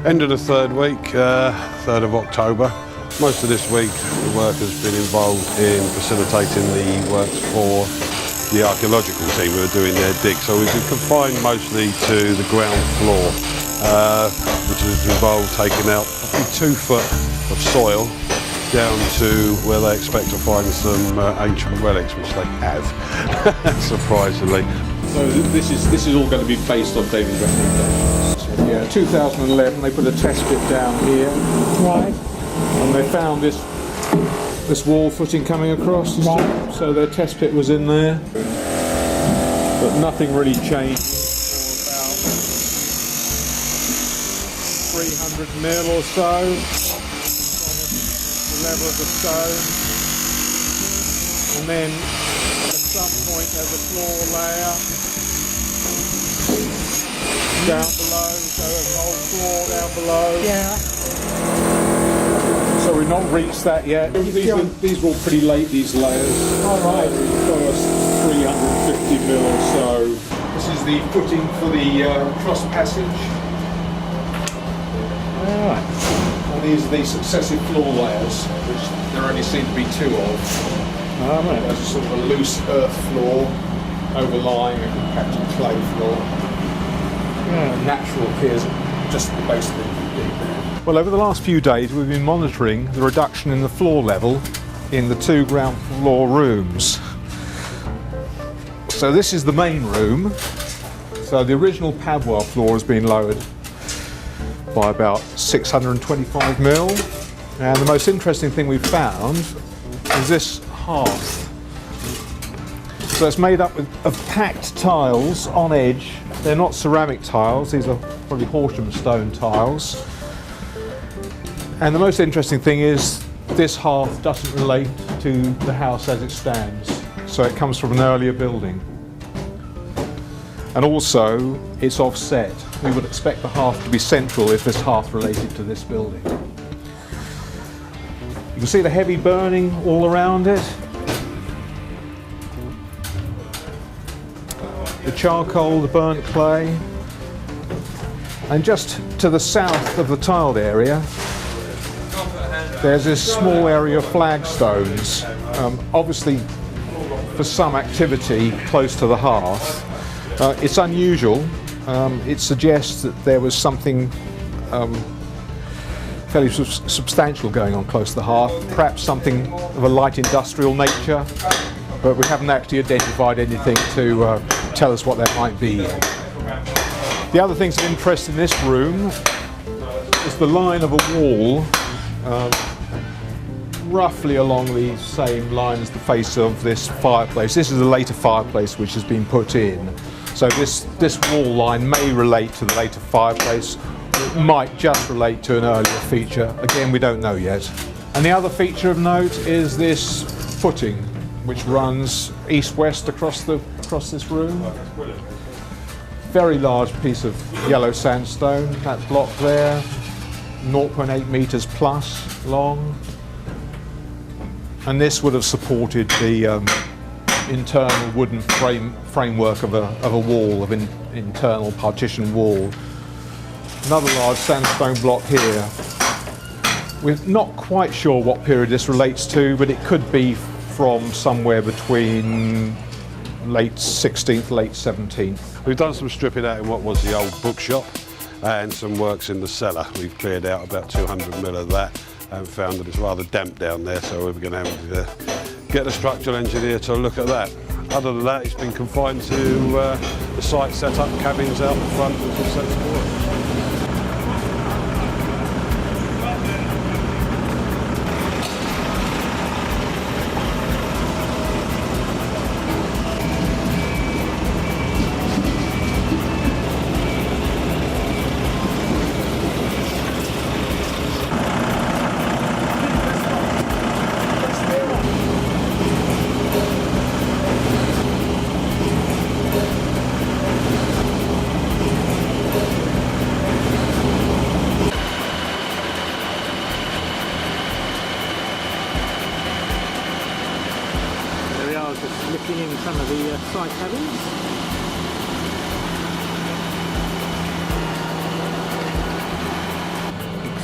End of the third week, 3rd of October. Most of this week the work has been involved in facilitating the works for the archaeological team who are doing their dig. So we've been confined mostly to the ground floor, which has involved taking out probably 2 foot of soil down to where they expect to find some ancient relics, which they have, surprisingly. So this is all going to be based on David's recommendations. Yeah, 2011 they put a test pit down here, Right. and they found this wall footing coming across. Right. So their test pit was in there, but nothing really changed. About 300 mil or so from the level of the stone, and then at some point there's a floor layer down below, so there's an old floor down below. Yeah. So we've not reached that yet. These were all pretty late, these layers. All right. First 350 mil or so. This is the footing for the cross passage. All right. And these are the successive floor layers, which there only seem to be 2 of. All right. There's a sort of a loose earth floor overlying a compacted clay floor. Yeah. Natural appears just at the base of the dig. Well, over the last few days we've been monitoring the reduction in the floor level in the 2 ground floor rooms. So this is the main room. So the original padwell floor has been lowered by about 625 mil. And the most interesting thing we've found is this hearth. So it's made up of packed tiles on edge. They're not ceramic tiles, these are probably Horsham stone tiles. And the most interesting thing is this hearth doesn't relate to the house as it stands. So it comes from an earlier building. And also it's offset. We would expect the hearth to be central if this hearth related to this building. You can see the heavy burning all around it. The charcoal, the burnt clay. And just to the south of the tiled area, there's this small area of flagstones, obviously for some activity close to the hearth. It's unusual. It suggests that there was something fairly substantial going on close to the hearth, perhaps something of a light industrial nature, but we haven't actually identified anything to tell us what that might be. The other things of interest in this room is the line of a wall roughly along the same line as the face of this fireplace. This is a later fireplace which has been put in. So this wall line may relate to the later fireplace. It might just relate to an earlier feature. Again, we don't know yet. And the other feature of note is this footing which runs east-west across this room. Very large piece of yellow sandstone, that block there, 0.8 meters plus long. And this would have supported the internal wooden framework of a wall, of an internal partition wall. Another large sandstone block here. We're not quite sure what period this relates to, but it could be from somewhere between late 16th, late 17th. We've done some stripping out in what was the old bookshop and some works in the cellar. We've cleared out about 200 mil of that and found that it's rather damp down there, so we're going to have to get the structural engineer to look at that. Other than that, it's been confined to the site set up, cabins out the front and just set forward. Looking in some of the site cabins.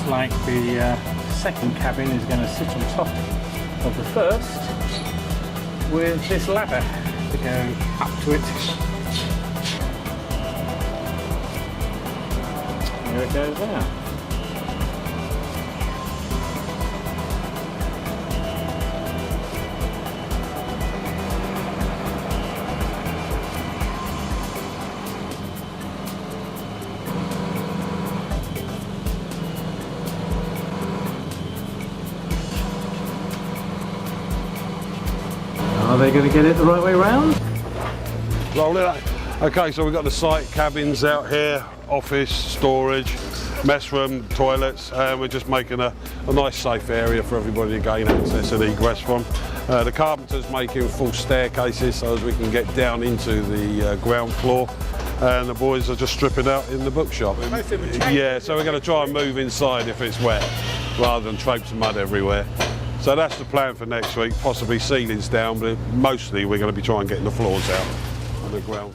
looks like the second cabin is going to sit on top of the first with this ladder to go up to it. There it goes now. Are they going to get it the right way round? Roll it up. Okay, so we've got the site cabins out here, office, storage, mess room, toilets, and we're just making a nice safe area for everybody to gain access and egress from. The carpenter's making full staircases so as we can get down into the ground floor, and the boys are just stripping out in the bookshop. Yeah, so we're going to try and move inside if it's wet, rather than traipse and mud everywhere. So that's the plan for next week, possibly ceilings down, but mostly we're going to be trying getting the floors out on the ground.